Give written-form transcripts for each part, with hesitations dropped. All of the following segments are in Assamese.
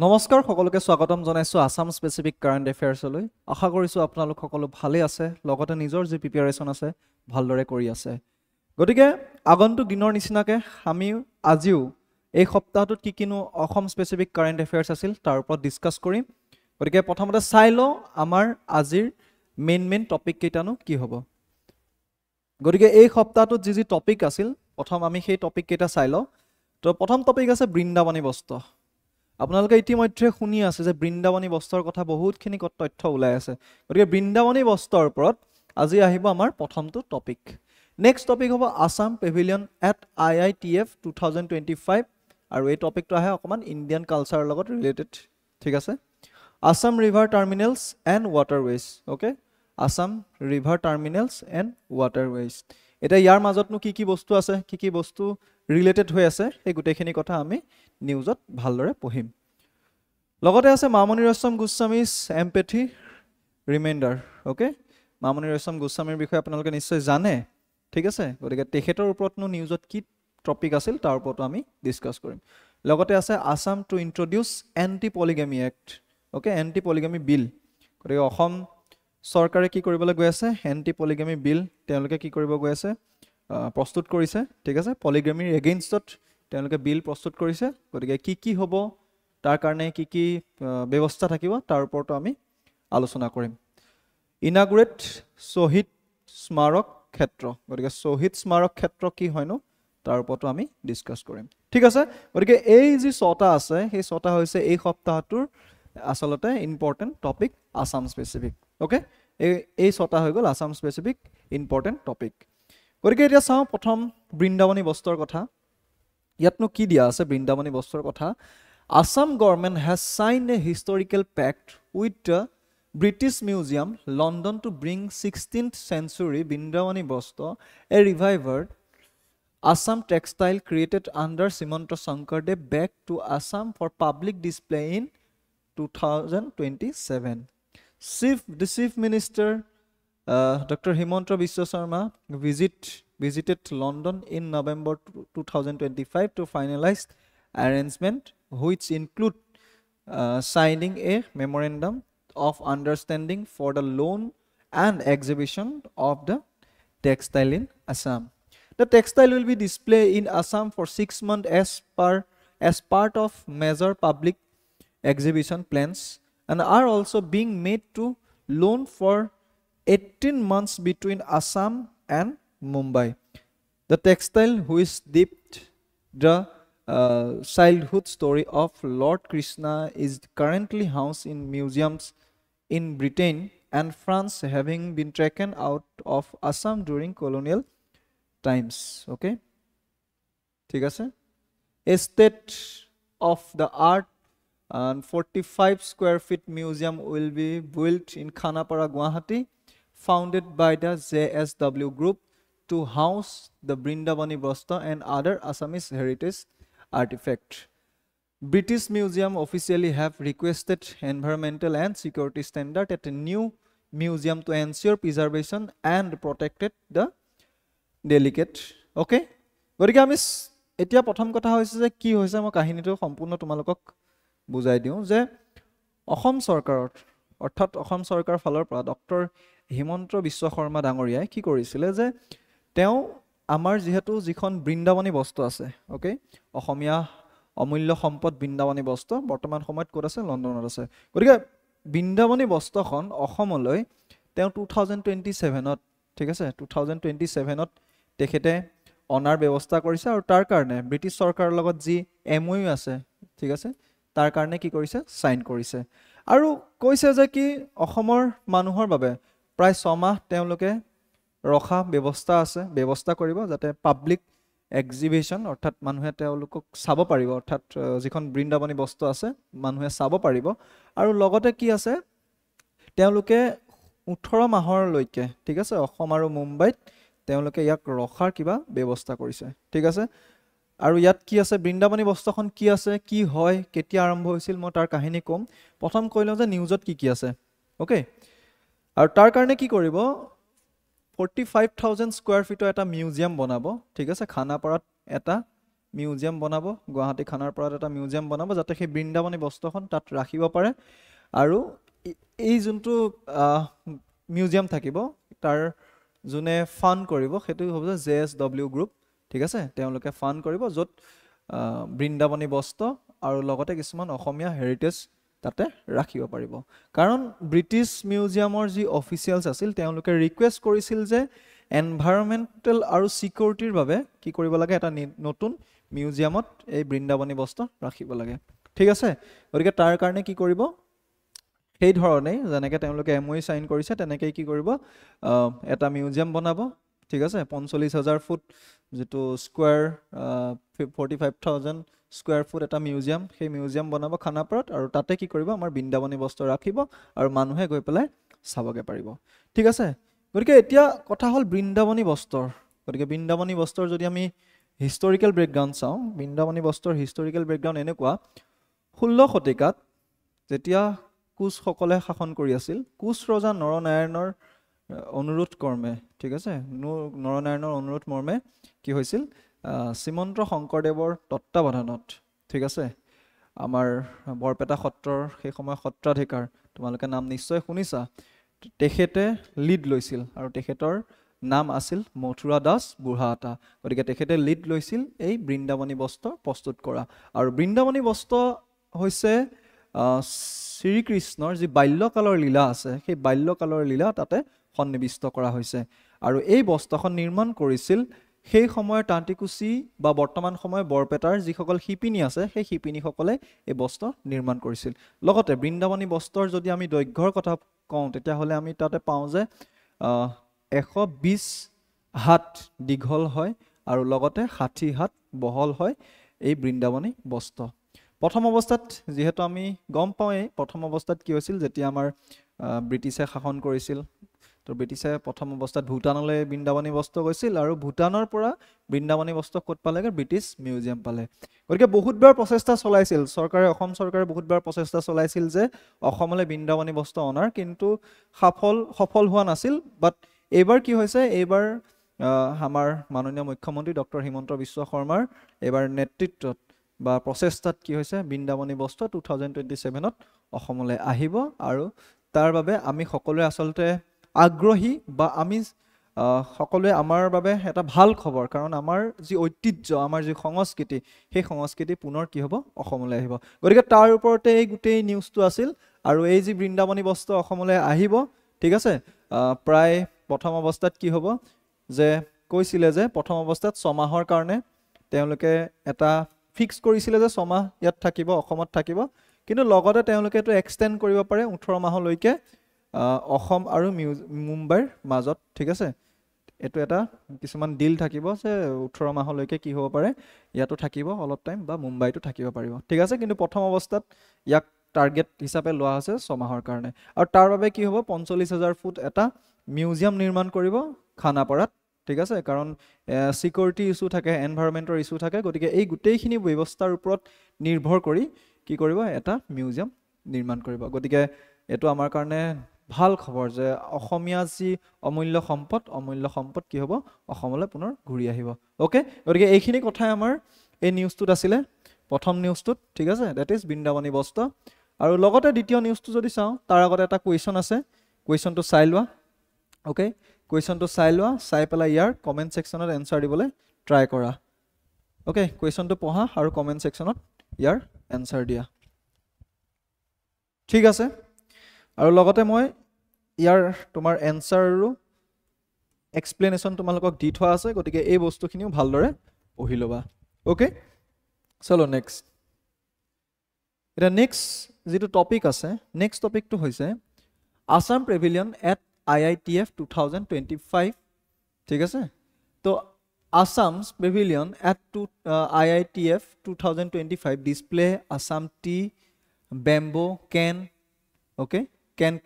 নমস্কাৰ সকলোকে স্বাগতম জনাইছো আসাম স্পেসিফিক কাৰেন্ট এফেয়াৰ্সলৈ আশা কৰিছো আপোনালোক সকলো ভালে আছে লগতে নিজৰ যি প্ৰিপাৰেচন আছে ভালদৰে কৰি আছে গতিকে আগন্তুক দিনৰ নিচিনাকে আমি আজিও এই সপ্তাহটোত কি কিনো অসম স্পেসিফিক কাৰেন্ট এফেয়াৰ্স আছিল তাৰ ওপৰত ডিসকাস কৰিম গতিকে প্ৰথমতে চাই লও আমাৰ আজিৰ মেইন টপিক কেইটানো কি হ'ব গতিকে এই সপ্তাহটোত যি টপিক আছিল প্ৰথম আমি সেই টপিক কেইটা চাই লও তো প্ৰথম টপিক আছে বৃন্দাবনী বস্ত্ৰ আপোনালোকে ইতিমধ্যে শুনি আছে যে বৃন্দাবনী বস্ত্ৰৰ কথা বহুতখিনি তথ্য ওলাই আছে গতিকে বৃন্দাবনী বস্ত্ৰৰ ওপৰত আজি আহিব আমাৰ প্ৰথমটো টপিক নেক্সট টপিক হ'ব আসাম পেভিলিয়ন এট IITF 2025 আৰু এই টপিকটো আহে অকমান ইণ্ডিয়ান কালচাৰৰ লগত ৰিলেটেড ঠিক আছে Assam river terminals and waterways okay Assam river terminals and waterways এটা ইয়াৰ মাজতনো কি বস্তু আছে কি বস্তু ৰিলেটেড হৈ আছে এই গোটেইখিনি কথা আমি নিউজত ভালদৰে পঢ়িম লগতে আছে মামনি ৰয়ছম গোস্বামীৰ এমপেথি ৰিমাইন্ডাৰ ওকে মামনি ৰয়ছম গোস্বামীৰ বিষয়ে আপোনালোকে নিশ্চয় জানে ঠিক আছে গতিকে তেখেতৰ ওপৰতনো নিউজত কি টপিক আছিল তাৰ ওপৰত আমি ডিসকাস কৰিম লগতে আছে Assam to introduce anti polygamy act okay anti polygamy bill গতিকে অসম চৰকাৰে কি কৰিবলৈ গৈ আছে এন্টি পলিগামি বিল তেওঁলোকে কি কৰিব গৈ আছে প্ৰস্তুত কৰিছে ঠিক আছে পলিগামিৰ এগেইনষ্টত তেওঁলোকে বিল প্ৰস্তুত কৰিছে গতিকে কি হ'ব তাৰ কাৰণে কি ব্যৱস্থা থাকিব তাৰ ওপৰত আমি আলোচনা কৰিম ইনাগুৰেট শহীদ স্মাৰক ক্ষেত্ৰ গতিকে শহীদ স্মাৰক ক্ষেত্ৰ কি হয়নো তাৰ ওপৰত আমি ডিসকাস কৰিম ঠিক আছে গতিকে এই যি ছটা আছে সেই ছটা হৈছে এই সপ্তাহটোৰ আসলতে important topic Assam specific okay এই ছটা হৈ গ'ল আসাম স্পেসিফিক ইম্পৰ্টেন্ট টপিক গতিকে এতিয়া চাওঁ প্ৰথম বৃন্দাবনী বস্ত্ৰৰ কথা ইয়াতনো কি দিয়া আছে বৃন্দাবনী বস্ত্ৰৰ কথা Assam government has signed a historical pact with the British Museum London to bring 16th century Brindavani Bostra, a revived Assam textile created under Simanta Sankardev back to Assam for public display in 2027. The Chief Minister Dr. Himanta Biswa Sarma visited London in November 2025 to finalize arrangement which include signing a memorandum of understanding for the loan and exhibition of the textile in Assam. The textile will be displayed in Assam for 6 months as part of major public exhibition plans and are also being made to loan for 18 months between Assam and Mumbai. The textile which dipped the childhood story of Lord Krishna is currently housed in museums in Britain and France, having been taken out of Assam during colonial times. Okay, ঠিক আছে a state of the art and 45 square feet museum will be built in Khanapara, Guwahati, founded by the JSW Group to house the Brindavani Bostra and other Assamese heritage artifact. British Museum officially have requested environmental and security standard at a new museum to ensure preservation and protected the delicate. Okay? গতিকে আমি এতিয়া প্ৰথম কথা হৈছে যে কি হৈছে মই কাহিনীটো সম্পূৰ্ণ তোমালোকক বুজাই দিওঁ যে অসম চৰকাৰৰ অৰ্থাৎ অসম চৰকাৰৰ ফালৰ পৰা ডক্টৰ হিমন্ত বিশ্ব শৰ্মা ডাঙৰীয়াই কি কৰিছিলে যে তেওঁ আমাৰ যেহেতু যিখন বৃন্দাবনী বস্ত্ৰ আছে ওকে অসমীয়া অমূল্য সম্পদ বৃন্দাবনী বস্ত্ৰ বৰ্তমান সময়ত ক'ত আছে লণ্ডনত আছে গতিকে বৃন্দাবনী বস্ত্ৰখন অসমলৈ তেওঁ 2027ত ঠিক আছে 2027ত তেখেতে অনাৰ ব্যৱস্থা কৰিছে আৰু তাৰ কাৰণে ব্ৰিটিছ চৰকাৰৰ লগত যি MOU আছে ঠিক আছে তাৰ কাৰণে কি কৰিছে সাইন কৰিছে আৰু কৈছে যে কি অসমৰ মানুহৰ বাবে প্ৰায় 6 মাহ তেওঁলোকে ৰখা ব্যৱস্থা কৰিব যাতে পাব্লিক এক্সিবিশন অৰ্থাৎ মানুহে তেওঁলোকক চাব পাৰিব অৰ্থাৎ যিখন বৃন্দাবনী বস্ত্ৰ আছে মানুহে চাব পাৰিব আৰু লগতে কি আছে তেওঁলোকে 18 মাহৰলৈকে ঠিক আছে অসম আৰু মুম্বাইত তেওঁলোকে ইয়াক ৰখাৰ কিবা ব্যৱস্থা কৰিছে ঠিক আছে আৰু ইয়াত কি আছে বৃন্দাবনী বস্ত্ৰখন কি আছে কি হয় কেতিয়া আৰম্ভ হৈছিল মই তাৰ কাহিনী কম প্ৰথম কৈলওঁ যে নিউজত কি আছে ওকে আৰু তাৰ কাৰণে কি কৰিব 45,000 স্কয়াৰ ফিটৰ এটা মিউজিয়াম বনাব ঠিক আছে খানাপাৰাত এটা মিউজিয়াম বনাব গুৱাহাটী খানাৰপাৰাত এটা মিউজিয়াম বনাব যাতে সেই বৃন্দাবনী বস্ত্ৰখন তাত ৰাখিব পাৰে আৰু এই যোনটো মিউজিয়াম থাকিব তাৰ যোনে ফাণ্ড কৰিব সেইটো হ'ব যে JSW গ্ৰুপ ঠিক আছে তেওঁলোকে ফাণ্ড কৰিব য'ত বৃন্দাবনী বস্ত্ৰ আৰু লগতে কিছুমান অসমীয়া হেৰিটেজ তাতে ৰাখিব পাৰিব কাৰণ ব্ৰিটিছ মিউজিয়ামৰ যি অফিচিয়েলছ আছিল তেওঁলোকে ৰিকুৱেষ্ট কৰিছিল যে এনভাইৰনমেণ্টেল আৰু সিকিউৰিটিৰ বাবে কি কৰিব লাগে এটা নতুন মিউজিয়ামত এই বৃন্দাবনী বস্ত্ৰ ৰাখিব লাগে ঠিক আছে গতিকে তাৰ কাৰণে কি কৰিব সেই ধৰণে যেনেকৈ তেওঁলোকে MOU সাইন কৰিছে তেনেকৈ কি কৰিব এটা মিউজিয়াম বনাব ঠিক আছে ৪৫,০০০ ফুট যেটো স্কয়াৰ 45,000 স্কয়াৰ ফুট এটা মিউজিয়াম সেই মিউজিয়াম বনাব খানাপাৰাত আৰু তাতে কি কৰিব আমাৰ বৃন্দাবনী বস্ত্ৰ ৰাখিব আৰু মানুহে গৈ পেলাই চাবগে পাৰিব ঠিক আছে গতিকে এতিয়া কথা হ'ল বৃন্দাবনী বস্ত্ৰৰ গতিকে বৃন্দাবনী বস্ত্ৰৰ যদি আমি হিষ্টৰিকেল ব্ৰেকগ্ৰাউণ্ড চাওঁ বৃন্দাবনী বস্ত্ৰৰ হিষ্টৰিকেল ব্ৰেকগ্ৰাউণ্ড এনেকুৱা 16 শতিকাত যেতিয়া কোচসকলে শাসন কৰি আছিল কোচ ৰজা নৰনাৰায়ণৰ অনুৰোধ কৰ্মে ঠিক আছে নৰনাৰায়ণৰ অনুৰোধ মৰ্মে কি হৈছিল শ্ৰীমন্ত শংকৰদেৱৰ তত্ত্বাৱধানত ঠিক আছে আমাৰ বৰপেটা সত্ৰৰ সেই সময় সত্ৰাধিকাৰ তোমালোকে নাম নিশ্চয় শুনিছা তেখেতে লিড লৈছিল আৰু তেখেতৰ নাম আছিল মথুৰা দাস বুঢ়াআটা গতিকে তেখেতে লিড লৈছিল এই বৃন্দাবনী বস্ত্ৰ প্ৰস্তুত কৰা আৰু বৃন্দাবনী বস্ত্ৰ হৈছে শ্ৰীকৃষ্ণৰ যি বাল্যকালৰ লীলা আছে সেই বাল্যকালৰ লীলা তাতে সন্নিবিষ্ট কৰা হৈছে আৰু এই বস্ত্ৰখন নিৰ্মাণ কৰিছিল সেই সময়ৰ তান্তিকুচি বা বৰ্তমান সময় বৰপেটাৰ যিসকল শিপিনী আছে সেই শিপিনীসকলে এই বস্ত্ৰ নিৰ্মাণ কৰিছিল লগতে বৃন্দাবনী বস্ত্ৰৰ যদি আমি দৈৰ্ঘ্যৰ কথা কওঁ তেতিয়াহ'লে আমি তাতে পাওঁ যে 120 হাত দীঘল হয় আৰু লগতে 60 হাত বহল হয় এই বৃন্দাবনী বস্ত্ৰ প্ৰথম অৱস্থাত যেহেতু আমি গম পাওঁই প্ৰথম অৱস্থাত কি হৈছিল যেতিয়া আমাৰ ব্ৰিটিছে শাসন কৰিছিল তো ব্ৰিটিছে প্ৰথম অৱস্থাত ভুটানলৈ বৃন্দাবনী বস্ত্ৰ গৈছিল আৰু ভুটানৰ পৰা বৃন্দাবনী বস্ত্ৰ ক'ত পালেগে ব্ৰিটিছ মিউজিয়াম পালে গতিকে বহুতবাৰ প্ৰচেষ্টা চলাইছিল চৰকাৰে অসম চৰকাৰে বহুতবাৰ প্ৰচেষ্টা চলাইছিল যে অসমলৈ বৃন্দাবনী বস্ত্ৰ অনাৰ কিন্তু সফল হোৱা নাছিল বাট এইবাৰ কি হৈছে এইবাৰ আমাৰ মাননীয় মুখ্যমন্ত্ৰী ডক্টৰ হিমন্ত বিশ্ব শৰ্মাৰ এইবাৰ নেতৃত্বত বা প্ৰচেষ্টাত কি হৈছে বৃন্দাবনী বস্ত্ৰ 2027ত অসমলৈ আহিব আৰু তাৰ বাবে আমি সকলোৱে আসলতে আগ্ৰহী বা আমি সকলোৱে আমাৰ বাবে এটা ভাল খবৰ কাৰণ আমাৰ যি ঐতিহ্য আমাৰ যি সংস্কৃতি সেই সংস্কৃতি পুনৰ কি হ'ব অসমলৈ আহিব গতিকে তাৰ ওপৰতে এই গোটেই নিউজটো আছিল আৰু এই যি বৃন্দাবনী বস্ত্ৰ অসমলৈ আহিব ঠিক আছে প্ৰায় প্ৰথম অৱস্থাত কি হ'ব যে কৈছিলে যে প্ৰথম অৱস্থাত 6 মাহৰ কাৰণে তেওঁলোকে এটা ফিক্স কৰিছিলে যে 6 মাহ ইয়াত থাকিব অসমত থাকিব কিন্তু লগতে তেওঁলোকে এটো এক্সটেন্ড কৰিব পাৰে 18 মাহলৈকে অসম আৰু মুম্বাইৰ মাজত ঠিক আছে এটো এটা কিছুমান ডিল থাকিব যে 18 মাহলৈকে কি হ'ব পাৰে ইয়াতো থাকিব অলপ টাইম বা মুম্বাইতো থাকিব পাৰিব ঠিক আছে কিন্তু প্ৰথম অৱস্থাত ইয়াক টাৰ্গেট হিচাপে লোৱা আছে 6 মাহৰ কাৰণে আৰু তাৰ বাবে কি হ'ব 45,000 ফুট এটা মিউজিয়াম নিৰ্মাণ কৰিব খানাপাৰাত ঠিক আছে কাৰণ সিকিউৰিটি ইস্যু থাকে এনভাইৰনমেন্টৰ ইস্যু থাকে গতিকে এই গোটেইখিনি ব্যৱস্থাৰ ওপৰত নিৰ্ভৰ কৰি কি কৰিব এটা মিউজিয়াম নিৰ্মাণ কৰিব গতিকে এটো আমাৰ কাৰণে ভাল খবৰ যে অসমীয়া যি অমূল্য সম্পদ কি হ'ব অসমলৈ পুনৰ ঘূৰি আহিব ওকে গতিকে এইখিনি কথাই আমাৰ এই নিউজটোত আছিলে প্ৰথম নিউজটোত ঠিক আছে দ্যাট ইজ বৃন্দাবনী বস্ত্ৰ আৰু লগতে দ্বিতীয় নিউজটো যদি চাওঁ তাৰ আগতে এটা কোৱেশ্চন আছে কোৱেশ্চনটো চাই লোৱা ওকে কোৱেশ্চনটো চাই লোৱা চাই পেলাই ইয়াৰ কমেন্ট সেকশনত এনসাৰ দিবলৈ ট্ৰাই কৰা ওকে কোৱেশ্চনটো পঢ়া আৰু কমেন্ট সেকশনত ইয়াৰ এনসাৰ দিয়া ঠিক আছে আৰু লগতে মই ইয়াৰ তোমাৰ এনসাৰ আৰু এক্সপ্লেনেশ্যন তোমালোকক দি থোৱা আছে গতিকে এই বস্তুখিনিও ভালদৰে পঢ়ি ল'বা ওকে চলো নেক্সট এটা নেক্সট যেটো টপিক আছে নেক্সট টপিকটো হৈছে আসাম পেভিলিয়ন এট IITF 2025 ঠিক আছে তো Assam's pavilion at IITF 2025 display Assam tea bamboo can okay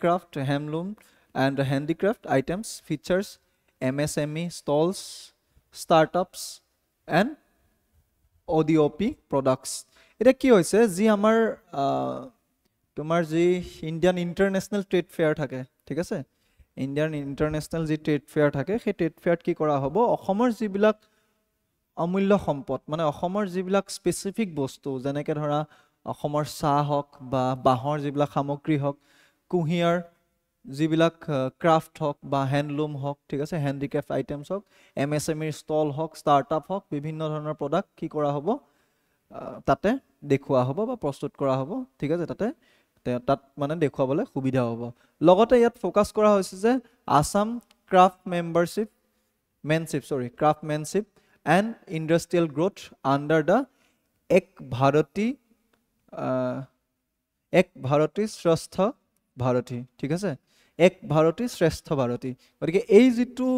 craft handloom and handicraft items features MSME stalls startups and ODOP products এটা কি হৈছে জি আমাৰ তোমাৰ জি ইন্ডিয়ান ইন্টাৰনেশনাল ট্ৰেড ফেয়াৰ থাকে ঠিক আছে ইন্ডিয়ান ইন্টাৰনেশনাল জি ট্ৰেড ফেয়াৰ থাকে সেই ট্ৰেড ফেয়াৰত কি কৰা হ'ব অসমৰ যিবিলাক অমূল্য সম্পদ মানে অসমৰ যিবিলাক স্পেচিফিক বস্তু যেনেকৈ ধৰা অসমৰ চাহ হওক বা বাঁহৰ যিবিলাক সামগ্ৰী হওক কুঁহিয়াৰ যিবিলাক ক্ৰাফ্ট হওক বা হেণ্ডলুম হওক ঠিক আছে হেণ্ডিক্ৰাফ্ট আইটেমছ হওক MSMEৰ ষ্টল হওক ষ্টাৰ্টআপ হওক বিভিন্ন ধৰণৰ প্ৰডাক্ট কি কৰা হ'ব তাতে দেখুওৱা হ'ব বা প্ৰস্তুত কৰা হ'ব ঠিক আছে তাত মানে দেখুৱাবলৈ সুবিধা হ'ব লগতে ইয়াত ফ'কাছ কৰা হৈছে যে Assam craftsmanship and industrial growth under the Ek Bharat শ্ৰেষ্ঠ ভাৰতী ঠিক আছে এক ভাৰতী শ্ৰেষ্ঠ ভাৰতী গতিকে এই যিটো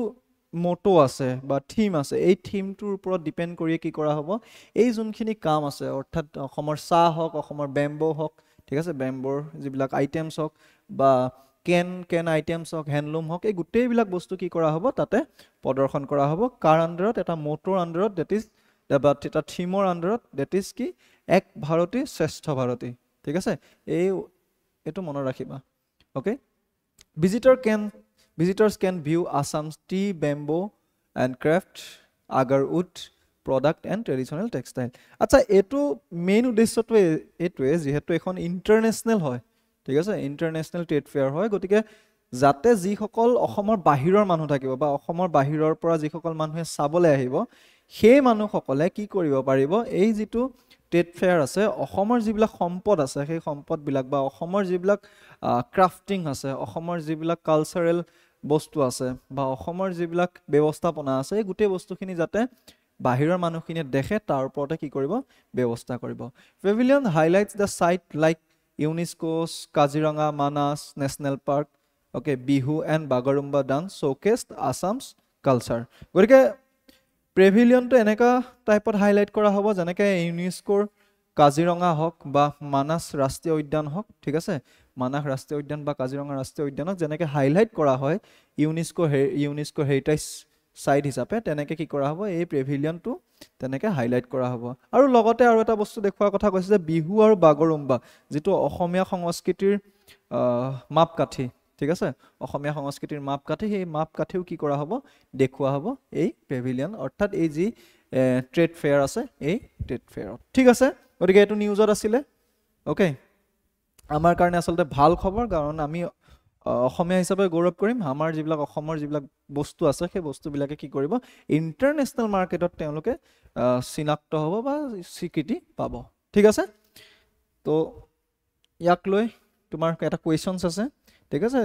মটো আছে বা থিম আছে এই থিমটোৰ ওপৰত ডিপেণ্ড কৰি কি কৰা হ'ব এই যোনখিনি কাম আছে অৰ্থাৎ অসমৰ চাহ হওক অসমৰ বেম্বো হওক ঠিক আছে বেম্বৰ যিবিলাক আইটেমছ হওক বা কেন আইটেমছ হওক হেণ্ডলুম হওক এই গোটেইবিলাক বস্তু কি কৰা হ'ব তাতে প্ৰদৰ্শন কৰা হ'ব কাৰ আণ্ডাৰত এটা মটোৰ আণ্ডাৰত ডেট ইজ বা এটা থিমৰ আণ্ডাৰত ডেট ইজ কি এক ভাৰতী শ্ৰেষ্ঠ ভাৰতী ঠিক আছে এইটো মনত ৰাখিবা okay Visitors can view Assam's tea, bamboo and craft, agar wood, product and traditional textile. আচ্ছা এইটো মেইন উদ্দেশ্যটো এইটোৱে যিহেতু এখন ইণ্টাৰনেশ্যনেল হয় ঠিক আছে ইণ্টাৰনেশ্যনেল ট্ৰেড ফেয়াৰ হয় গতিকে যাতে যিসকল অসমৰ বাহিৰৰ মানুহ থাকিব বা অসমৰ বাহিৰৰ পৰা যিসকল মানুহে চাবলৈ আহিব সেই মানুহসকলে কি কৰিব পাৰিব এই যিটো ট্ৰেড ফেয়াৰ আছে অসমৰ যিবিলাক সম্পদ আছে সেই সম্পদবিলাক বা অসমৰ যিবিলাক ক্ৰাফটিং আছে অসমৰ যিবিলাক কালচাৰেল বস্তু আছে বা অসমৰ যিবিলাক ব্যৱস্থাপনা আছে এই গোটেই বস্তুখিনি যাতে বাহিৰৰ মানুহখিনিয়ে দেখে তাৰ ওপৰতে কি কৰিব ব্যৱস্থা কৰিব pavilion highlights the site like UNESCO's Kaziranga Manas national park okay Bihu and Bagurumba dance showcased Assam's culture গতিকে পেভিলিয়নটো এনেকুৱা টাইপত হাইলাইট কৰা হ'ব যেনেকৈ ইউনেস্কোৰ কাজিৰঙা হওক বা মানাস ৰাষ্ট্ৰীয় উদ্যান হওক ঠিক আছে মানাস ৰাষ্ট্ৰীয় উদ্যান বা কাজিৰঙা ৰাষ্ট্ৰীয় উদ্যানক যেনেকৈ হাইলাইট কৰা হয় ইউনেস্কো হেৰিটেজ সাইট হিচাপে তেনেকৈ কি কৰা হ'ব এই পেভিলিয়নটো তেনেকৈ হাইলাইট কৰা হ'ব আৰু লগতে আৰু এটা বস্তু দেখুৱাৰ কথা কৈছে যে বিহু আৰু বাগৰুম্বা যিটো অসমীয়া সংস্কৃতিৰ মাপকাঠি ঠিক আছে অসমীয়া সংস্কৃতিৰ মাপকাঠি সেই মাপকাঠিও কি কৰা হ'ব দেখুওৱা হ'ব এই পেভিলিয়ন অৰ্থাৎ এই যি ট্ৰেড ফেয়াৰ আছে এই ট্ৰেড ফেয়াৰত ঠিক আছে গতিকে এইটো নিউজত আছিলে অ'কে আমাৰ কাৰণে আচলতে ভাল খবৰ কাৰণ আমি অসমীয়া হিচাপে গৌৰৱ কৰিম আমাৰ যিবিলাক অসমৰ যিবিলাক বস্তু আছে সেই বস্তুবিলাকে কি কৰিব ইণ্টাৰনেশ্যনেল মাৰ্কেটত তেওঁলোকে চিনাক্ত হ'ব বা স্বীকৃতি পাব ঠিক আছে তো ইয়াক লৈ তোমাৰ এটা কুৱেশ্যনছ আছে ঠিক আছে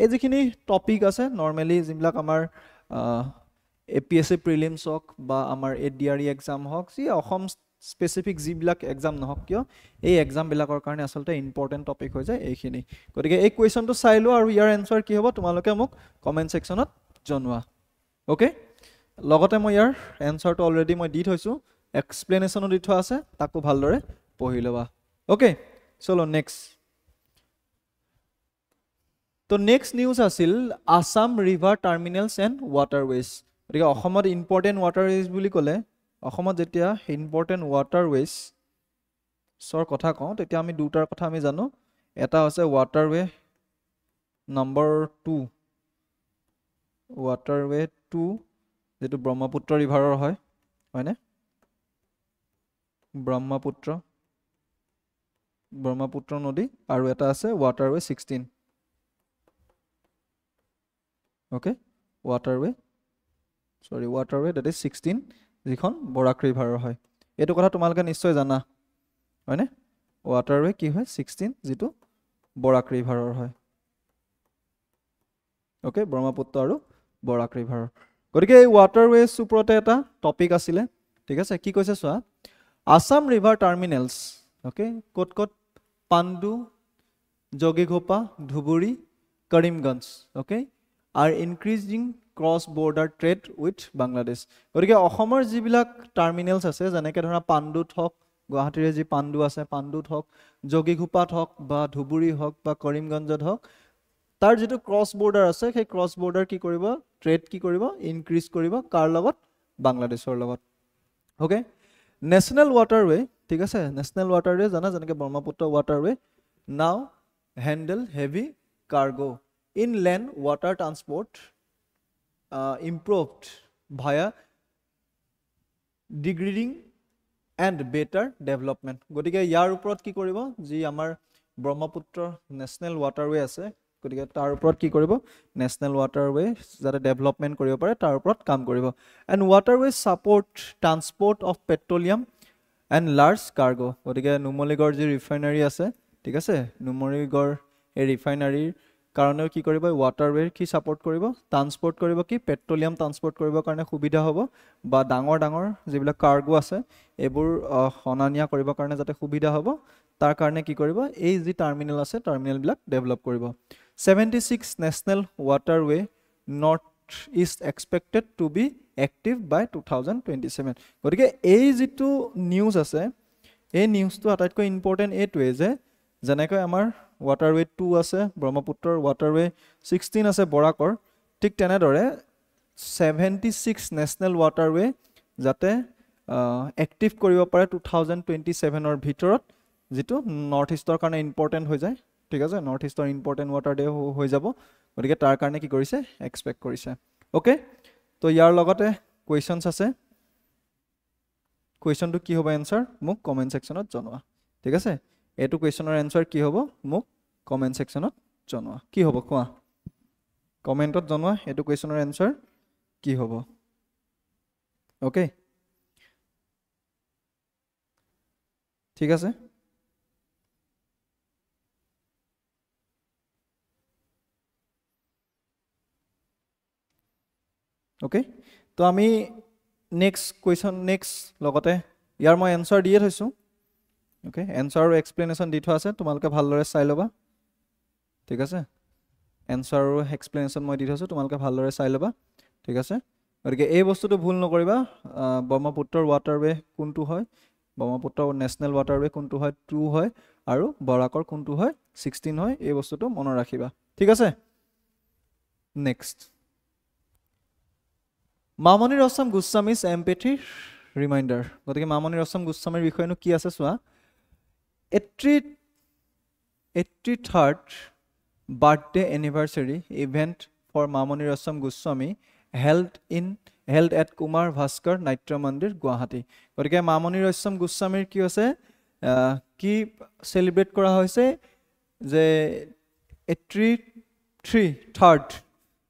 এই যিখিনি টপিক আছে নৰ্মেলি যিবিলাক আমাৰ APSC প্ৰিলিমছ হওক বা আমাৰ ADRE এক্সাম হওক যি অসম স্পেচিফিক যিবিলাক এক্সাম নহওক কিয় এই এক্সামবিলাকৰ কাৰণে আচলতে ইম্পৰ্টেণ্ট টপিক হৈ যায় এইখিনি গতিকে এই কুৱেশ্যনটো চাই লোৱা আৰু ইয়াৰ এনচাৰ কি হ'ব তোমালোকে মোক কমেণ্ট ছেকশ্যনত জনোৱা অ'কে লগতে মই ইয়াৰ এনচাৰটো অলৰেডি মই দি থৈছোঁ এক্সপ্লেনেশ্যনো দি থোৱা আছে তাকো ভালদৰে পঢ়ি ল'বা অ'কে চলো নেক্সট তো নেক্সট নিউজ আছিল Assam river terminals and waterways গতিকে অসমত ইম্পৰ্টেণ্ট ৱাটাৰৱেজ বুলি ক'লে অসমত যেতিয়া ইম্পৰ্টেণ্ট ৱাটাৰৱেজৰ কথা কওঁ তেতিয়া আমি দুটাৰ কথা আমি জানো এটা হৈছে ৱাটাৰৱে নম্বৰ 2 ৱাটাৰৱে 2 যেটো ব্ৰহ্মপুত্ৰ ৰিভাৰৰ হয় হয়নে ব্ৰহ্মপুত্ৰ নদী আৰু এটা আছে waterway 16 okay waterway that is 16 যিখন বৰাক ৰিভাৰৰ হয় এইটো কথা তোমালোকে নিশ্চয় জানা হয়নে waterway কি হয় 16 যিটো বৰাক ৰিভাৰৰ হয় okay ব্ৰহ্মপুত্ৰ আৰু বৰাক ৰিভাৰৰ গতিকে এই waterways ওপৰতে এটা টপিক আছিলে ঠিক আছে কি কৈছে চোৱা আসাম ৰিভাৰ টাৰ্মিনেলছ okay ক'ত Pandu Jogighopa Dhubri Karimganj okay are increasing cross-border trade with Bangladesh. গতিকে অসমৰ যিবিলাক টাৰ্মিনেলছ আছে যেনেকৈ ধৰা পাণ্ডুত হওক গুৱাহাটীৰে যি পাণ্ডু আছে পাণ্ডুত হওক যোগীঘোপাত হওক বা ধুবুৰী হওক বা কৰিমগঞ্জত হওক তাৰ যিটো ক্ৰছ বৰ্ডাৰ আছে সেই ক্ৰছ বৰ্ডাৰ কি কৰিব ট্ৰেড কি কৰিব ইনক্ৰিজ কৰিব কাৰ লগত বাংলাদেশৰ লগত ওকে নেশ্যনেল ৱাটাৰৱে ঠিক আছে নেশ্যনেল ৱাটাৰৱে জানা যেনেকৈ Brahmaputra waterway now handle heavy cargo inland water transport improved via dredging and better development গতিকে ইয়াৰ ওপৰত কি কৰিব যি আমাৰ ব্ৰহ্মপুত্ৰ নেশ্যনেল ৱাটাৰৱে আছে গতিকে তাৰ ওপৰত কি কৰিব নেশ্যনেল ৱাটাৰৱে যাতে ডেভেলপমেণ্ট কৰিব পাৰে তাৰ ওপৰত কাম কৰিব and waterway support transport of petroleum and large cargo গতিকে নুমলীগড় যি ৰিফাইনাৰী আছে ঠিক আছে নুমলীগড় এই ৰিফাইনাৰীৰ কাৰণেও কি কৰিব ৱাটাৰৱে কি ছাপৰ্ট কৰিব ট্ৰান্সপৰ্ট কৰিব কি পেট্ৰলিয়াম ট্ৰান্সপৰ্ট কৰিবৰ কাৰণে সুবিধা হ'ব বা ডাঙৰ ডাঙৰ যিবিলাক কাৰ্গো আছে এইবোৰ অনা নিয়া কৰিবৰ কাৰণে যাতে সুবিধা হ'ব তাৰ কাৰণে কি কৰিব এই যি টাৰ্মিনেল আছে টাৰ্মিনেলবিলাক ডেভেলপ কৰিব 76 national waterway north east expected to be active by 2027 গতিকে এই যিটো নিউজ আছে এই নিউজটো আটাইতকৈ ইম্পৰ্টেণ্ট এইটোৱে যে যেনেকৈ আমাৰ ৱাটাৰৱে 2 আছে ব্ৰহ্মপুত্ৰৰ ৱাটাৰৱে 16 আছে বৰাকৰ ঠিক তেনেদৰে 76 নেশ্যনেল ৱাটাৰৱে যাতে এক্টিভ কৰিব পাৰে 2027ৰ ভিতৰত যেটো নৰ্থ ইষ্টৰ কাৰণে ইম্পৰ্টেন্ট হৈ যায় ঠিক আছে নৰ্থ ইষ্টৰ ইম্পৰ্টেন্ট ৱাটাৰ ডে হৈ যাব গতিকে তাৰ কাৰণে কি কৰিছে এক্সপেক্ট কৰিছে ওকে তো ইয়াৰ লগতে কোৱেশ্চনছ আছে কোৱেশ্চনটো কি হ'ব এনসাৰ মোক কমেন্ট সেকশনত জনোৱা ঠিক আছে এটো কোৱেশ্চনৰ এনসাৰ কি হ'ব মোক কমেন্ট সেকশনত জনোৱা কি হ'ব কোৱা কমেন্টত জনোৱা এটো কোৱেশ্চনৰ এনসাৰ কি হ'ব ওকে ঠিক আছে ওকে তো আমি নেক্সট কোৱেশ্চন নেক্সট লগতে ইয়াৰ মই এনসাৰ দিয়ে থৈছো ওকে এনসাৰ আৰু এক্সপ্লেনেশ্যন দি থোৱা আছে তোমালোকে ভালদৰে চাই ল'বা ঠিক আছে এনসাৰ আৰু এক্সপ্লেনেশ্যন মই দি থৈছো তোমালোকে ভালদৰে চাই ল'বা ঠিক আছে গতিকে এই বস্তুটো ভুল নকৰিবা ব্ৰহ্মপুত্ৰৰ ৱাটাৰৱে কোনটো হয় ব্ৰহ্মপুত্ৰ নেশ্যনেল ৱাটাৰৱে কোনটো হয় 2 হয় আৰু বৰাকৰ কোনটো হয় 16 হয় এই বস্তুটো মনত ৰাখিবা ঠিক আছে নেক্সট মামনি ৰসম গোস্বামী's empathy reminder গতিকে মামনি ৰসম গোস্বামীৰ বিষয়নো কি আছে চোৱা 83rd birthday anniversary event for Mamoni Rasam Goswami held at Kumar Bhaskar Naitya Mandir Guwahati গতিকে মামনি ৰসম গোস্বামীৰ কি আছে কি সেলিব্ৰেট কৰা হৈছে যে 83rd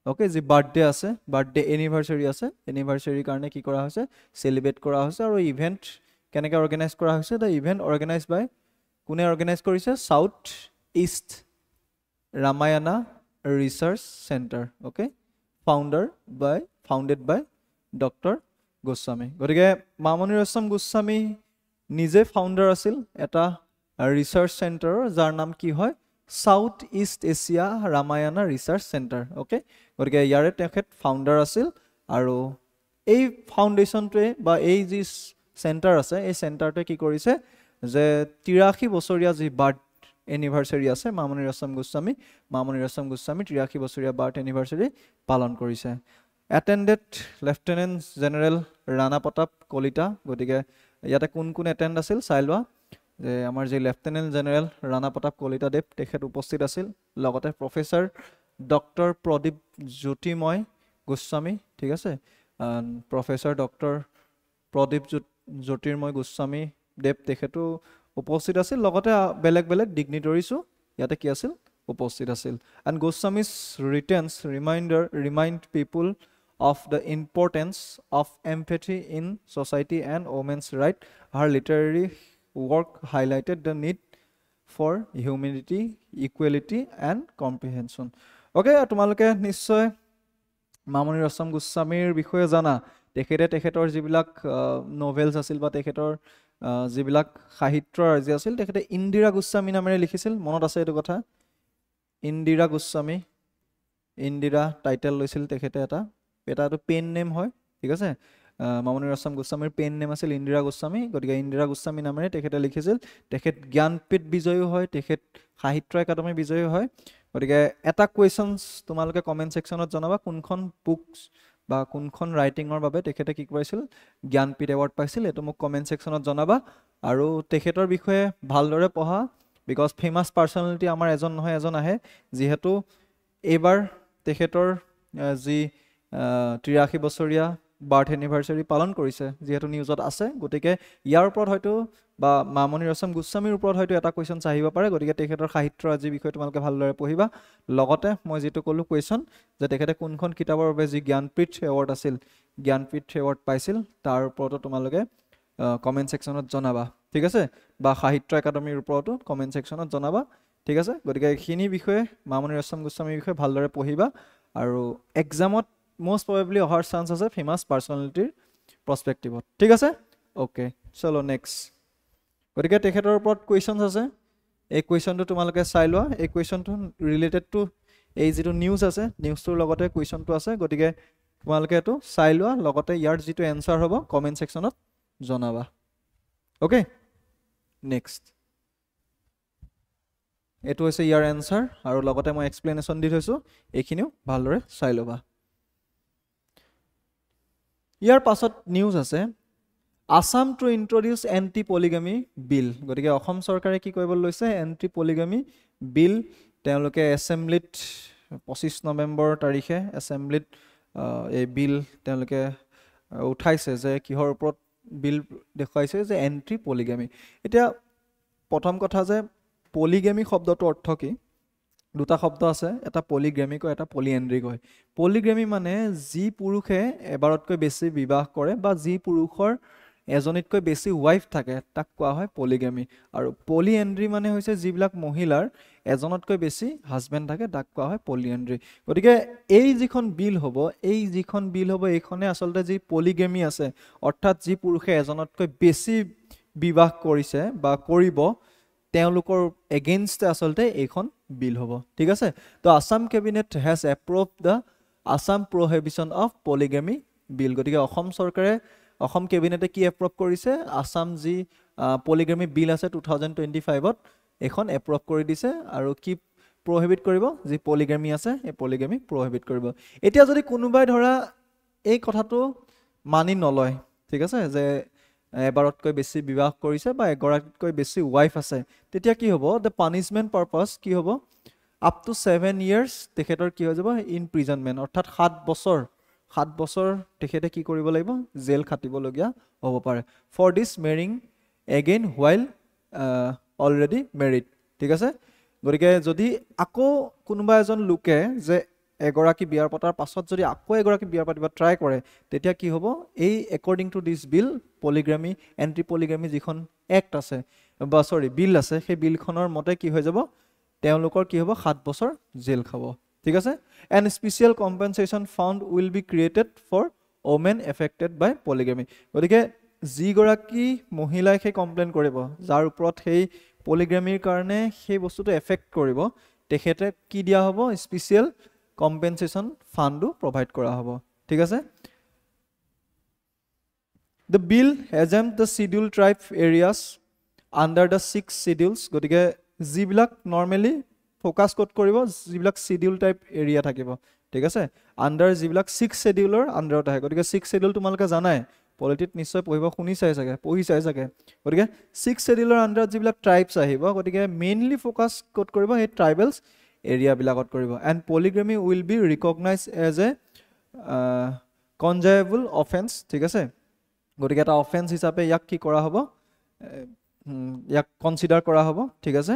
ওকে যি বাৰ্থডে আছে বাৰ্থডে এনিভাৰ্সাৰী আছে এনিভাৰ্সাৰীৰ কাৰণে কি কৰা হৈছে সেলিব্ৰেট কৰা হৈছে আৰু ইভেন্ট কেনেকৈ অৰ্গানাইজ কৰা হৈছে দা ইভেন্ট অৰ্গানাইজ বাই কোনে অৰ্গানাইজ কৰিছে south east Ramayana research centre okay founded by doctor Goswami গতিকে মামনি ৰসম গোস্বামী নিজে ফাউণ্ডাৰ আছিল এটা ৰিসাৰ্চ সেন্টাৰৰ যাৰ নাম কি হয় south east Asia Ramayana research centre okay গতিকে ইয়াৰে তেখেত ফাউণ্ডাৰ আছিল আৰু এই ফাউণ্ডেশ্যনটোৱে বা এই যি সেন্টাৰ আছে এই সেন্টাৰটোৱে কি কৰিছে যে 83 বছৰীয়া যি বাৰ্থ এনিভাৰ্সাৰী আছে মামনি ৰসম গোস্বামী 83 বছৰীয়া বাৰ্থ এনিভাৰ্সাৰী পালন কৰিছে এটেণ্ডেড লেফটেনেণ্ট জেনেৰেল ৰাণা প্ৰতাপ কলিতা গতিকে ইয়াতে কোন কোন এটেণ্ড আছিল চাই লোৱা যে আমাৰ যে লেফটেনেণ্ট জেনেৰেল ৰাণা প্ৰতাপ কলিতা দেৱ তেখেত উপস্থিত আছিল লগতে প্ৰফেসৰ ডক্টৰ প্ৰদীপ জ্যোতিময় গোস্বামী ঠিক আছে প্ৰফেসৰ ডক্টৰ প্ৰদীপ জ্যোতিৰ্ময় গোস্বামী দেৱ তেখেতো উপস্থিত আছিল লগতে বেলেগ বেলেগ ডিগনিটৰিছো ইয়াতে কি আছিল উপস্থিত আছিল and Goswami's writings remind people of the importance of empathy in society and women's right her literary work highlighted the need for humanity equality and comprehension okay তোমালোকে নিশ্চয় মামনি ৰসম গোস্বামীৰ বিষয়ে জানা তেখেতৰ যিবিলাক নভেলছ আছিল বা তেখেতৰ যিবিলাক সাহিত্য ৰাজি আছিল তেখেতে ইন্দিৰা গোস্বামী নামেৰে লিখিছিল মনত আছে এইটো কথা ইন্দিৰা গোস্বামী ইন্দিৰা টাইটেল লৈছিল তেখেতে এটাটো পেন নেম হয় ঠিক আছে মামনি ৰসম গোস্বামীৰ পেন নেম আছিল ইন্দিৰা গোস্বামী গতিকে ইন্দিৰা গোস্বামী নামেৰে তেখেতে লিখিছিল তেখেত জ্ঞানপীঠ বিজয়ী হয় তেখেত সাহিত্য একাডেমি বিজয়ী হয় গতিকে এটা কোৱেশ্চনছ তোমালোকে কমেন্ট সেকশনত জনাবা কোনখন বুকছ বা কোনখন ৰাইটিংৰ বাবে তেখেতে কি কৰিছিল জ্ঞানপীঠ এৱাৰ্ড পাইছিল এটো মোক কমেন্ট সেকশনত জনাবা আৰু তেখেতৰ বিষয়ে ভালদৰে পঢ়া বিকজ ফেমাস পাৰ্সনালিটি আমাৰ এজন নহয় এজন আহে যেহেতু এবাৰ তেখেতৰ যি 83 বছৰীয়া বাৰ্থ এনিভাৰ্চাৰী পালন কৰিছে যিহেতু নিউজত আছে গতিকে ইয়াৰ ওপৰত হয়তো বা মামনি ৰয়ছম গোস্বামীৰ ওপৰত হয়তো এটা কুৱেশ্যন আহিব পাৰে গতিকে তেখেতৰ সাহিত্যৰাজিৰ বিষয়ে তোমালোকে ভালদৰে পঢ়িবা লগতে মই যেটো ক'লো কুৱেশ্যন যে তেখেতে কোনখন কিতাপৰ বাবে যি জ্ঞানপীঠ এৱাৰ্ড আছিল জ্ঞানপীঠ এৱাৰ্ড পাইছিল তাৰ ওপৰতো তোমালোকে কমেন্ট সেকশনত জনাবা ঠিক আছে বা সাহিত্য একাডেমীৰ ওপৰতো কমেন্ট সেকশনত জনাবা ঠিক আছে গতিকে এইখিনি বিষয়ে মামনি ৰয়ছম গোস্বামীৰ বিষয়ে ভালদৰে পঢ়িবা আৰু এক্সামত most probably অহাৰ চান্স আছে ফেমাস পাৰ্সোনালিটিৰ পাৰ্সপেক্টিভত ঠিক আছে ওকে চলো নেক্সট গতিকে তেখেতৰ ওপৰত কুৱেশ্যনছ আছে এই কুৱেশ্যনটো তোমালোকে চাই লোৱা এই কুৱেশ্যনটো ৰিলেটেড টু এই যেটো নিউজ আছে নিউজটোৰ লগতে কুৱেশ্যনটো আছে গতিকে তোমালোকে এটো চাই লোৱা লগতে ইয়াৰ যেটো এনসাৰ হ'ব কমেন্ট সেকশনত জনাবা ওকে নেক্সট এটো হৈছে ইয়াৰ এনসাৰ আৰু লগতে মই এক্সপ্লেনেশ্যন দি থৈছো এইখিনিও ভালদৰে চাই ল'বা ইয়াৰ পাছত নিউজ আছে Assam to introduce anti polygamy bill গতিকে অসম চৰকাৰে কি কৰিব লৈছে এন্টি পলিগামি বিল তেওঁলোকে এছেম্বলিত 25 নৱেম্বৰ তাৰিখে এছেম্বলিত এই বিল তেওঁলোকে উঠাইছে যে কিহৰ ওপৰত বিল দেখুৱাইছে যে এন্টি পলিগামি এতিয়া প্ৰথম কথা যে পলিগামি শব্দটো অৰ্থ কি দুটা শব্দ আছে এটা পলিগামি কয় এটা পলিএন্ড্ৰি কয় পলিগামি মানে যি পুৰুষে এবাৰতকৈ বেছি বিবাহ কৰে বা যি পুৰুষৰ এজনিতকৈ বেছি ওয়াইফ থাকে তাক কোৱা হয় পলিগামি আৰু পলিএন্ড্ৰি মানে হৈছে যিবিলাক মহিলাৰ এজনতকৈ বেছি হাজবেণ্ড থাকে তাক কোৱা হয় পলিএন্ড্ৰি গতিকে এই যিখন বিল হ'ব এইখনে আসলতে যি পলিগামি আছে অৰ্থাৎ যি পুৰুষে এজনতকৈ বেছি বিবাহ কৰিছে বা কৰিব তেওঁলোকৰ এগেইনষ্ট আসলতে এইখন বিল হ'ব ঠিক আছে তো Assam cabinet has approved the Assam prohibition of polygamy bill গতিকে অসম চৰকাৰে অসম ক্যাবিনেটে কি এপ্ৰুভ কৰিছে আসাম যি পলিগামি বিল আছে 2025ত এখন এপ্ৰুভ কৰি দিছে আৰু কি প্ৰহিবিট কৰিব যি পলিগামি আছে এই পলিগামি প্ৰহিবিট কৰিব এতিয়া যদি কোনোবাই ধৰা এই কথাটো মানি নলয় ঠিক আছে যে এবাৰতকৈ বেছি বিবাহ কৰিছে বা এগৰাকীতকৈ বেছি ওয়াইফ আছে তেতিয়া কি হ'ব দ্য পানিশমেন্ট পাৰপাস কি হ'ব আপ টু 7 ইয়াৰ্স তেখেতৰ কি হৈ যাব ইনপ্ৰিজনমেন্ট অৰ্থাৎ 7 বছৰ তেখেতে কি কৰিব লাগিব জেল খাটিব লগিয়া হ'ব পাৰে for this marrying again while already married ঠিক আছে গতিকে যদি আকৌ কোনোবা এজন লোকে যে এগৰাকী বিয়াৰ পতাৰ পাছত যদি আকৌ এগৰাকী বিয়াৰ পাতিব ট্ৰাই কৰে তেতিয়া কি হ'ব এই according to this bill polygamy anti polygamy যিখন এক্ট আছে বা সৰি বিল আছে সেই বিলখনৰ মতে কি হৈ যাব তেওঁলোকৰ কি হ'ব 7 বছৰ জেল খাব ঠিক আছে and special compensation fund will be created for women affected by polygamy গতিকে যি গৰাকী মহিলাই সেই কমপ্লেইন কৰিব যাৰ ওপৰত সেই পলিগামিৰ কাৰণে সেই বস্তুটো এফেক্ট কৰিব তেখেতে কি দিয়া হ'ব স্পেশাল কম্পেনসেশন ফান্ডো প্ৰভাইড কৰা হ'ব ঠিক আছে The bill exempts the scheduled tribe areas under the 6 schedules গতিকে যিবিলাক নরমালি ফোকাস কোড কৰিব যিবিলাক শিডিউল টাইপ এৰিয়া থাকিব ঠিক আছে আন্ডাৰ যিবিলাক 6 শিডিউলৰ আন্ডাৰত আহে গতিকে 6 শিডিউল তোমালোকে জানাই পলিটিত নিশ্চয় পঢ়িব শুনি চাই চাগে গতিকে 6 শিডিউলৰ আন্ডাৰত যিবিলাক ট্ৰাইবস আহিব গতিকে মেইনলি ফোকাস কোড কৰিব এই ট্ৰাইবেলস এৰিয়া বিলাকত কৰিব and polygamy will be recognised as a cognizable offence ঠিক আছে গতিকে এটা অফেন্স হিচাপে ইয়াক কি কৰা হ'ব ইয়াক কনসিডাৰ কৰা হ'ব ঠিক আছে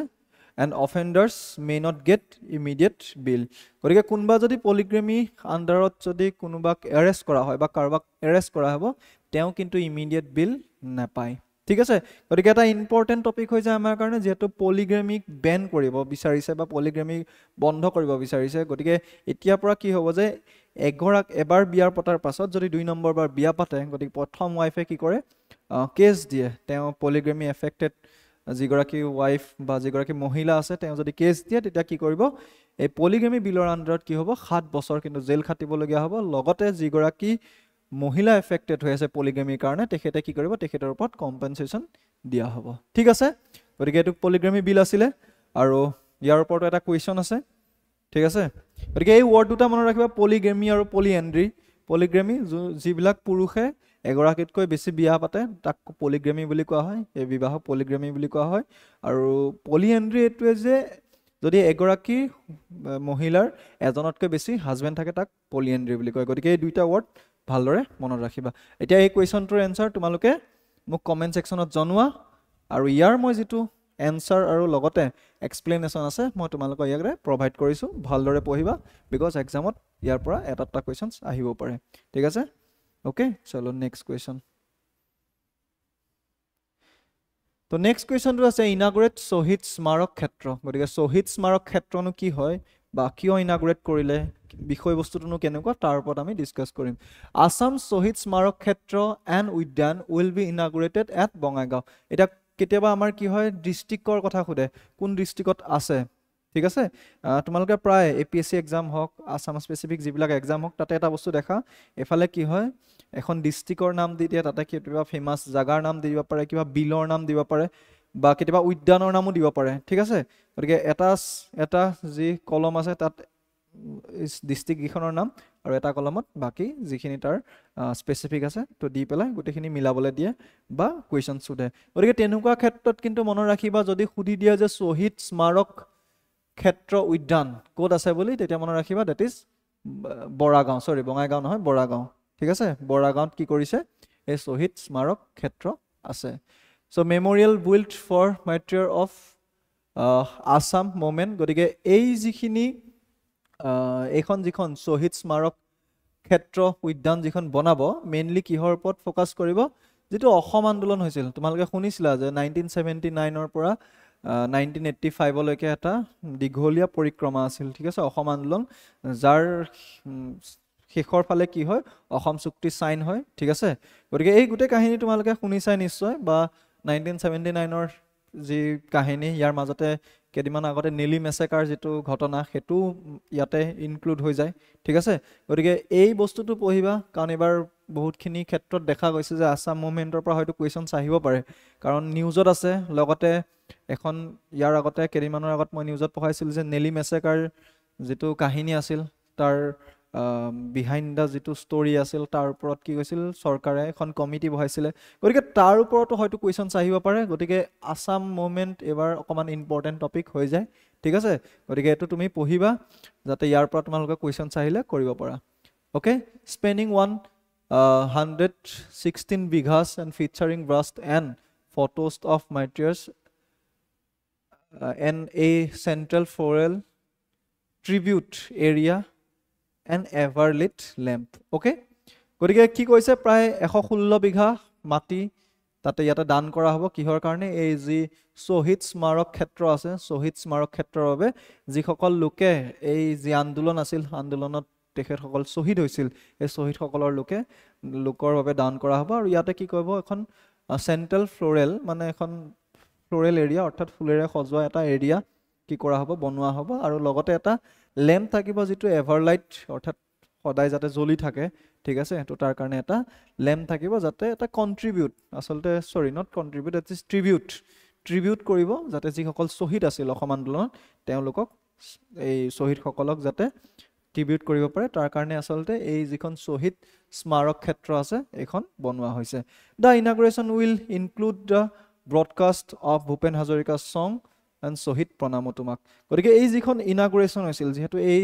and offenders may not get immediate bail গতিকে কোনবা যদি পলিগামি আন্ডাৰত যদি কোনবাক এৰেষ্ট কৰা হয় বা কাৰবাক এৰেষ্ট কৰা হ'ব তেও কিন্তু ইমিডিয়েট বিল নাপায় ঠিক আছে গতিকে এটা ইম্পৰ্টেন্ট টপিক হৈ যায় আমাৰ কাৰণে যেহেতু পলিগামিক বেন কৰিব বিচাৰিছে বা পলিগামি বন্ধ কৰিব বিচাৰিছে গতিকে এতিয়াৰ পৰা কি হ'ব যে এবাৰ বিয়াৰ পতাৰ পাছত যদি 2 নম্বৰ বাৰ বিয়া পাতে গতিকে প্ৰথম ওয়াইফে কি কৰে কেছ দিয়ে তেও পলিগামি এফেক্টেড যিগৰাকী ওয়াইফ বা যিগৰাকী মহিলা আছে তেও যদি কেছ দিয়ে তেতিয়া কি কৰিব এই পলিগামি বিলৰ আন্ডাৰত কি হ'ব 7 বছৰ কিন্তু জেল খাটিব লগিয়া হ'ব লগতে যিগৰাকী মহিলা এফেক্টেড হৈ আছে পলিগামিৰ কাৰণে তেখেতে কি কৰিব তেখেতৰ ওপৰত কম্পেনসেশন দিয়া হ'ব ঠিক আছে গতিকে এটো পলিগামি বিল আছিল আৰু ইয়াৰ ওপৰত এটা কোৱেশ্চন আছে ঠিক আছে গতিকে এই ওয়াৰ্ড দুটা মনত ৰাখিবা পলিগামি আৰু পলিএন্ড্ৰি পলিগামি যিবিলাক পুৰুষে এগৰাকীতকৈ বেছি বিয়া পাতে তাক পলিগামি বুলি কোৱা হয় এই বিবাহ পলিগামি বুলি কোৱা হয় আৰু পলিএন্ড্ৰি এটোৱে যে যদি এগৰাকী মহিলাৰ এজনতকৈ বেছি হাজবেণ্ড থাকে তাক পলিএন্ড্ৰি বুলি কয় গতিকে এই দুইটা ওয়াৰ্ড ভালদৰে মনত ৰাখিবা এতিয়া এই কোৱেশ্চনটোৰ এনসাৰ তোমালোকে মোক কমেন্ট সেকশনত জনোৱা আৰু ইয়াৰ মই যেটো এনসাৰ আৰু লগতে এক্সপ্লেনেশন আছে মই তোমালোকক ইয়াৰে প্ৰভাইড কৰিছো ভালদৰে পঢ়িবা বিকজ এক্সামত ইয়াৰ পৰা এটা কোৱেশ্চনছ আহিব পাৰে ঠিক আছে ওকে চলো নেক্সট কোৱেশ্চন তো নেক্সট কোৱেশ্চনটো আছে ইনাগুৰেট শহীদ স্মাৰক ক্ষেত্ৰ গতিকে শহীদ স্মাৰক ক্ষেত্ৰনো কি হয় বা কিয় ইনাগুৰেট কৰিলে বিষয়বস্তুটোনো কেনেকুৱা তাৰ ওপৰত আমি ডিসকাস কৰিম আসাম শহীদ স্মাৰক ক্ষেত্ৰ এণ্ড উদ্যান উইল বি ইনাগুৰেটেড এট বঙাইগাঁও এটা কেতিয়াবা আমাৰ কি হয় ডিস্ট্ৰিক্টৰ কথা খুদে কোন ডিস্ট্ৰিক্টত আছে ঠিক আছে তোমালোকে প্ৰায় এপিএসসি এক্সাম হক আসাম স্পেসিফিক যিবিলাক এক্সাম হক তাতে এটা বস্তু দেখা এফালে কি হয় এখন ডিস্ট্ৰিক্টৰ নাম দি দিয়া তাতে কিবা ফেমাস জাগাৰ নাম দিব পাৰে কিবা বিলৰ নাম দিব পাৰে বা কিবা উদ্যানৰ নামও দিব পাৰে ঠিক আছে গতিকে এটা যি কলম আছে তাত ডিস্ট্ৰিক্ট গিখনৰ নাম আৰু এটা কলমত বাকি যিখিনি তাৰ স্পেসিফিক আছে তো দি পেলাই গোটেখিনি মিলাবলৈ দিয়ে বা কোৱেশ্চন সুধে গতিকে তেনেকুৱা ক্ষেত্ৰত কিন্তু মনত ৰাখিবা যদি খুদি দিয়া যে শহীদ স্মাৰক ক্ষেত্ৰ উদ্যান কোড আছে বুলি তেতিয়া মনত ৰাখিবা দ্যাট ইজ বৰাগাঁও সৰি বঙাইগাঁও নহয় বৰাগাঁও ঠিক আছে বৰাগাঁৱত কি কৰিছে এই শহীদ স্মাৰক ক্ষেত্ৰ আছে so memorial build for martyr of Assam movement গতিকে এই যিখিনি এখন যিখন শহীদ স্মাৰক ক্ষেত্ৰ উদ্যান যিখন বনাব মেইনলি কিহৰ ওপৰত ফোকাস কৰিব যেটো অসম আন্দোলন হৈছিল তোমালোকে শুনিছিলা যে 1979 ৰ পৰা 1985 লৈকে এটা দীঘলীয়া পৰিক্ৰমা আছিল ঠিক আছে অসম আন্দোলন যাৰ শেষৰ ফালে কি হয় অসম চুক্তি সাইন হয় ঠিক আছে গতিকে এই গুটে কাহিনী তোমালোকে শুনিছাই নিশ্চয় বা 1979 ৰ যি কাহিনী ইয়াৰ মাজতে কেদিমান আগতে নেলি মেছেকাৰ যেটো ঘটনা হেতু ইয়াতে ইনক্লুড হৈ যায় ঠিক আছে গতিকে এই বস্তুটো পঢ়িবা কাৰণ এবাৰ বহুতখিনি ক্ষেত্ৰত দেখা গৈছে যে আসাম মুভমেন্টৰ পৰা হয়তো কোৱেশ্চনছ আহিব পাৰে কাৰণ নিউজত আছে লগতে এখন ইয়াৰ আগতে কেদিমানৰ আগত মই নিউজত পঢ়াইছিল যে নেলি মেছেকাৰ যেটো কাহিনী আছিল তাৰ বিহাইন্ড দা যেটো ষ্টৰী আছিল তাৰ ওপৰত কি কৈছিল চৰকাৰে এখন কমিটি বহাইছিল গতিকে তাৰ ওপৰতো হয়তো কোৱেশ্চনছ আহিব পাৰে গতিকে আসাম মুভমেন্ট এবাৰ অকমান ইম্পৰ্টেন্ট টপিক হৈ যায় ঠিক আছে গতিকে এটো তুমি পঢ়িবা যাতে ইয়াৰ পৰা তোমালোকে কোৱেশ্চনছ আহিলে কৰিব পাৰা okay spinning 116 বিঘাস and featuring vast and photos of martyrs and a central floral tribute area and everlit lamp okay গতিকে কি কৈছে প্ৰায় 116 বিঘা মাটি তাতে ইয়াতে দান কৰা হ'ব কিহৰ কাৰণে এই যি শহীদ স্মাৰক ক্ষেত্ৰ আছে শহীদ স্মাৰক ক্ষেত্ৰৰ বাবে যিসকল লোকে এই যি আন্দোলন আছিল আন্দোলনত তেখেতসকল শহীদ হৈছিল এই শহীদসকলৰ লোকৰ বাবে দান কৰা হ'ব আৰু ইয়াতে কি কৰিব এখন সেন্ট্ৰেল ফ্লোৰেল মানে এখন ফ্লোৰেল এৰিয়া অৰ্থাৎ ফুলেৰে সজোৱা এটা এৰিয়া কি কৰা হ'ব বনোৱা হ'ব আৰু লগতে এটা ল্যাম্প থাকিব যেটো এভাৰলাইট অৰ্থাৎ সদায় যাতে জ্বলি থাকে ঠিক আছে তো তাৰ কাৰণে এটা ল্যাম্প থাকিব যাতে এটা কন্ট্ৰিবিউট আসলতে সৰি not contribute it is tribute কৰিব যাতে যিসকল শহীদ আছিল অসম আন্দোলনত তেওঁলোকক এই শহীদসকলক যাতে ট্ৰিবিউট কৰিব পাৰে তাৰ কাৰণে আসলতে এই যিখন শহীদ স্মাৰক ক্ষেত্ৰ আছে এখন বনোৱা হৈছে the inauguration will include the broadcast of Bhupen Hazarika song and শহীদ প্ৰণাম তোমাক গতিকে এই যিখন ইনাগুৰেশন হৈছিল যেহেতু এই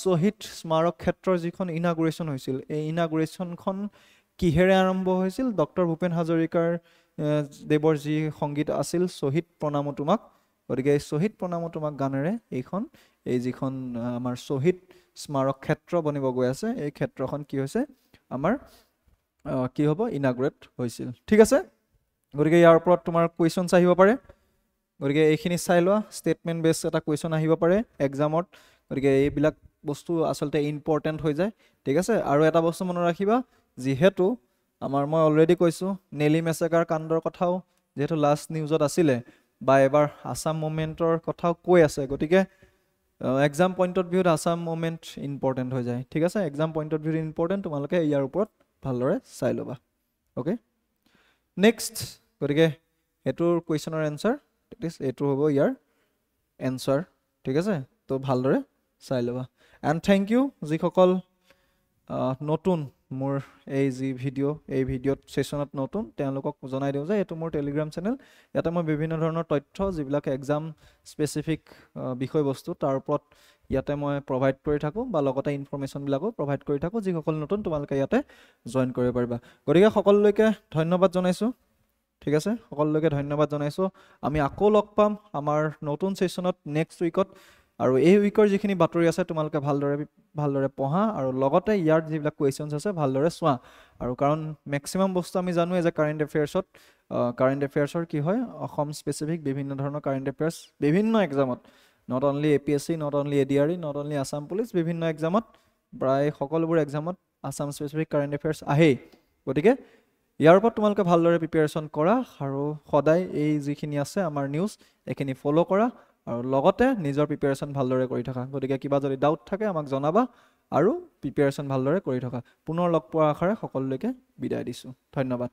শহীদ স্মাৰক ক্ষেত্ৰৰ যিখন ইনাগুৰেশন হৈছিল এই ইনাগুৰেশনখন কিহেৰে আৰম্ভ হৈছিল ডক্টৰ ভূপেন হাজৰিকাৰ দেৱৰ যি সংগীত আছিল শহীদ প্ৰণাম তোমাক গতিকে এই শহীদ প্ৰণাম তোমাক গানেৰে এইখন এই যিখন আমাৰ শহীদ স্মাৰক ক্ষেত্ৰ বনিব গৈ আছে এই ক্ষেত্ৰখন কি হৈছে আমাৰ কি হ'ব ইনাগুৰেট হৈছিল ঠিক আছে গতিকে ইয়াৰ ওপৰত তোমাৰ কোৱেশ্চনছ আহিব পাৰে গতিকে এইখিনি চাই লোৱা ষ্টেটমেন্ট বেস এটা কোৱেশ্চন আহিব পাৰে এক্সামত গতিকে এইবিলাক বস্তু আসলতে ইম্পৰ্টেন্ট হৈ যায় ঠিক আছে আৰু এটা বস্তু মনত ৰাখিবা যিহেতু আমাৰ মই অলৰেডি কৈছো নেলি মেছেকাৰ কাণ্ডৰ কথাও যেহেতু লাষ্ট নিউজত আছিলে বা এবাৰ আসাম মুভমেন্টৰ কথাও কৈ আছে গতিকে এক্সাম পইণ্ট অফ ভিউত আসাম মুভমেন্ট ইম্পৰ্টেন্ট হৈ যায় ঠিক আছে এক্সাম পইণ্ট অফ ভিউত ইম্পৰ্টেন্ট তোমালোকে ইয়াৰ ওপৰত ভালদৰে চাই লবা ওকে নেক্সট গতিকে এটোৰ কোৱেশ্চনৰ এনসাৰ এটো হ'ব ইয়াৰ এনসাৰ ঠিক আছে তো ভালদৰে চাই লবা এণ্ড থ্যাংক ইউ যিসকল নতুন মোৰ এই যি ভিডিঅ'ত সেশনত নতুন তেওঁলোকক জনাই দিও যে এটো মোৰ টেলিগ্ৰাম চেনেল ইয়াতে মই বিভিন্ন ধৰণৰ তথ্য যিবিলাক এক্সাম স্পেসিফিক বিষয়বস্তু তাৰ ওপৰত ইয়াতে মই প্ৰভাইড কৰি থাকোঁ বা লগতে ইনফৰমেশ্যনবিলাকো প্ৰভাইড কৰি থাকোঁ, যিসকল নতুন তোমালোকে ইয়াতে জইন কৰিব পাৰিবা। গতিকে সকলোলৈকে ধন্যবাদ জনাইছোঁ। ঠিক আছে, সকলোলৈকে ধন্যবাদ জনাইছোঁ। আমি আকৌ লগ পাম আমাৰ নতুন ছেশ্যনত নেক্সট উইকত। আৰু এই উইকৰ যিখিনি বাতৰি আছে তোমালোকে ভালদৰে পঢ়া আৰু লগতে ইয়াৰ যিবিলাক কুৱেশ্যনছ আছে ভালদৰে চোৱা। আৰু কাৰণ মেক্সিমাম বস্তু আমি জানোৱে যে কাৰেণ্ট এফেয়াৰ্ছৰ কি হয়, অসম স্পেচিফিক বিভিন্ন ধৰণৰ কাৰেণ্ট এফেয়াৰ্ছ বিভিন্ন এক্সামত, not only APSC, not only ADRE, not only Assam police, বিভিন্ন এক্সামত, প্ৰায় সকলোবোৰ এক্সামত আছাম স্পেচিফিক কাৰেণ্ট এফেয়াৰ্ছ আহেই। গতিকে ইয়াৰ ওপৰত তোমালোকে ভালদৰে প্ৰিপেৰেশ্যন কৰা আৰু সদায় এই যিখিনি আছে আমাৰ নিউজ এইখিনি ফ'ল' কৰা আৰু লগতে নিজৰ প্ৰিপেৰেশ্যন ভালদৰে কৰি থকা। গতিকে কিবা যদি ডাউট থাকে আমাক জনাবা আৰু প্ৰিপেৰেশ্যন ভালদৰে কৰি থকা। পুনৰ লগ পোৱাৰ আশাৰে সকলোলৈকে বিদায় দিছোঁ। ধন্যবাদ।